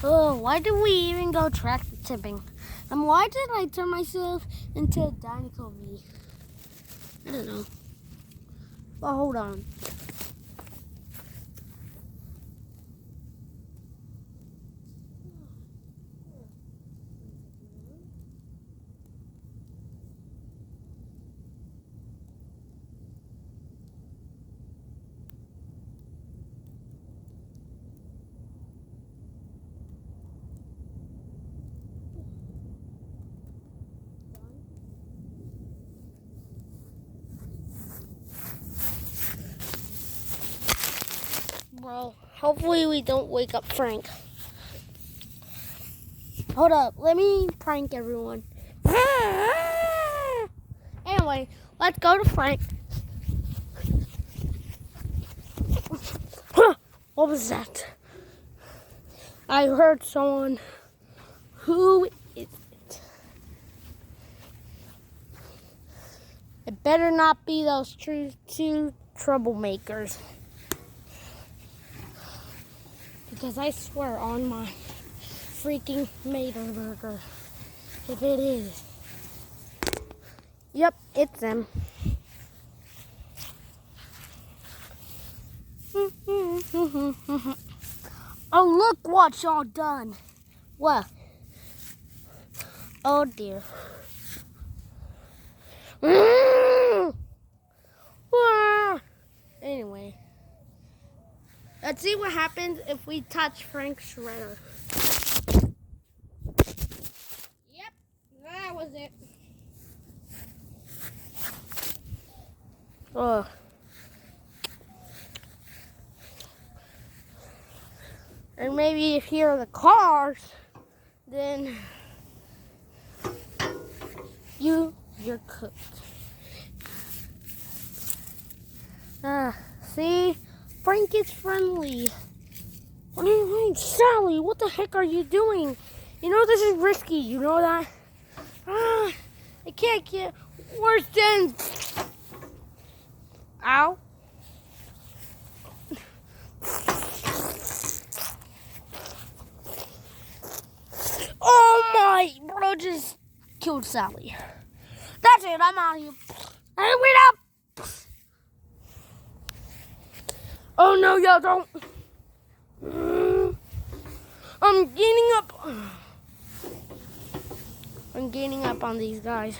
Oh, why did we even go tractor tipping? And why did I turn myself into a Dinoco V? I don't know. But hold on. Well, hopefully we don't wake up Frank. Hold up, let me prank everyone. Anyway, let's go to Frank. What was that? I heard someone. Who is it? It better not be those two troublemakers. Because I swear on my freaking Mater burger, if it is. Yep, it's them. Oh, look what y'all done. What? Oh, dear. Anyway. Let's see what happens if we touch Frank's shredder. Yep, that was it. Ugh. And maybe if here are the cars, then you're cooked. See? Frank is friendly. What do you mean, Sally? What the heck are you doing? You know this is risky. You know that? It can't get worse than. Ow. Oh my! Bro just killed Sally. That's it. I'm out of here. Hey, wait up! Oh no, y'all don't. I'm gaining up on these guys.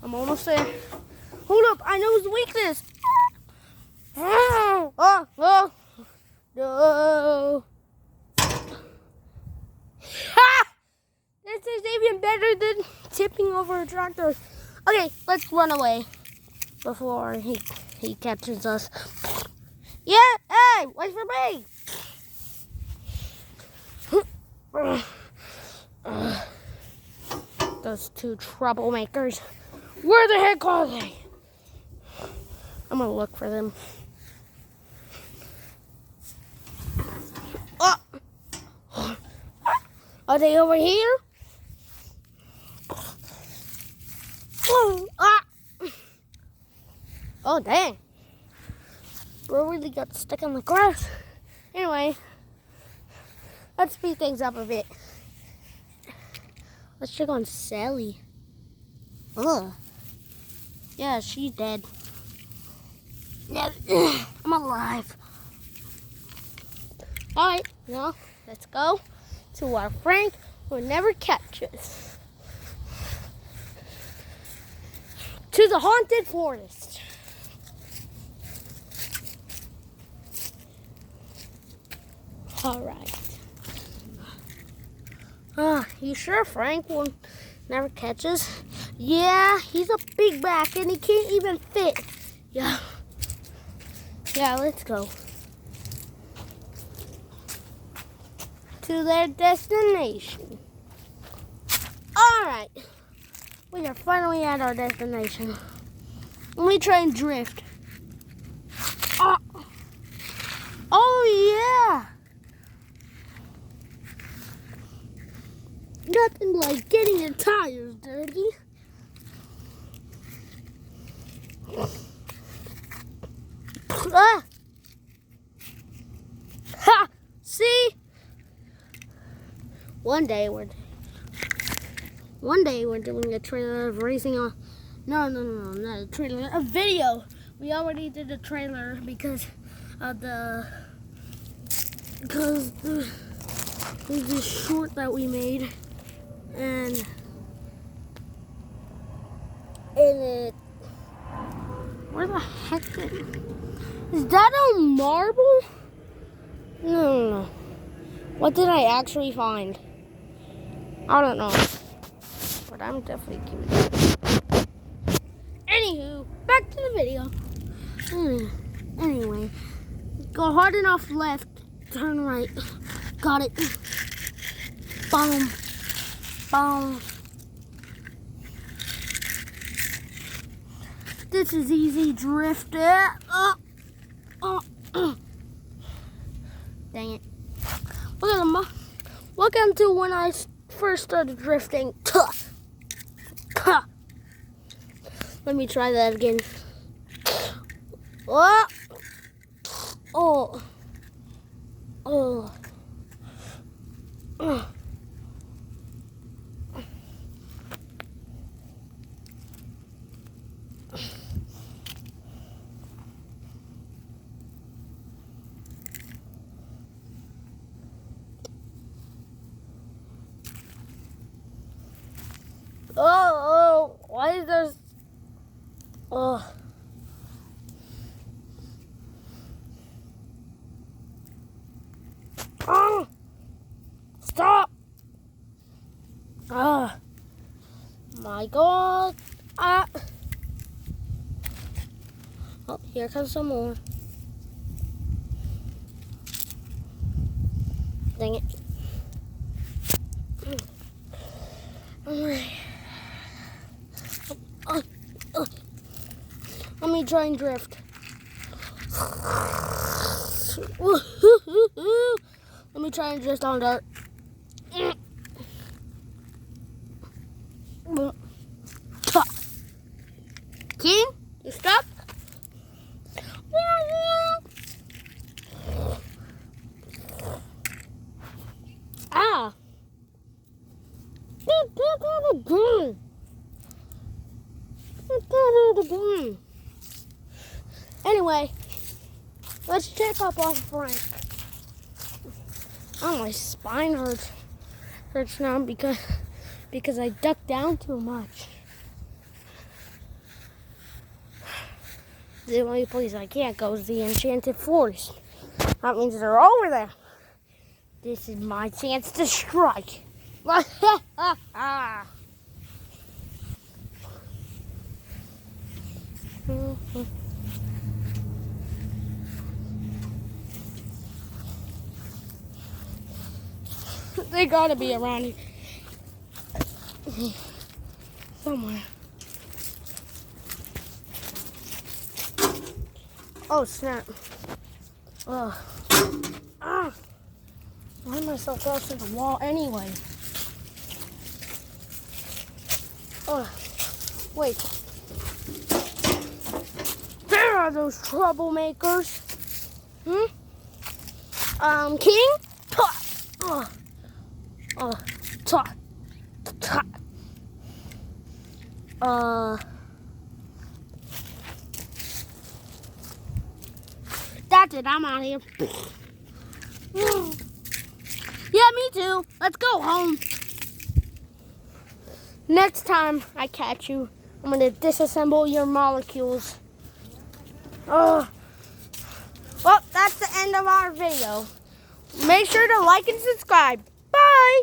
I'm almost there. Hold up, I know his weakness. No. Ha! This is even better than tipping over a tractor. Okay, let's run away before he catches us. Yeah, hey, wait for me. Those two troublemakers. Where the heck are they? I'm gonna look for them. Are they over here? Oh, dang. Bro really got stuck in the grass. Anyway, let's speed things up a bit. Let's check on Sally. Ugh. Yeah, she's dead. I'm alive. Alright, now let's go to our Frank who will never catch us. To the haunted forest. Alright. You sure Frank will never catch us? Yeah, he's a big back and he can't even fit. Yeah, let's go. To their destination. Alright. We are finally at our destination. Let me try and drift. Oh yeah! Nothing like getting your tires dirty. Ha! See? One day we're doing a trailer of racing on. No, not a trailer, a video. We already did a trailer because there's this short that we made, and it. Where the heck is that a marble? No. What did I actually find? I don't know. But I'm definitely cute. Anywho, back to the video. Anyway, go hard enough left, turn right. Got it. Boom. Boom. This is easy drifting. Dang it. Welcome to when I first started drifting. Let me try that again. Oh. Why is there? Stop! My God! Oh, here comes some more. Dang it! Let me try and drift. Let me try and drift on dirt. King, you stop? Ah. Anyway, let's check up on Frank. Oh, my spine hurts now because I ducked down too much. The only place I can't go is the Enchanted Forest. That means they're over there. This is my chance to strike. They gotta be around here somewhere. Oh snap! I myself close to the wall anyway. Wait. There are those troublemakers. King? That's it, I'm out of here. Yeah, me too. Let's go home. Next time I catch you, I'm going to disassemble your molecules. Well, that's the end of our video. Make sure to like and subscribe. Bye.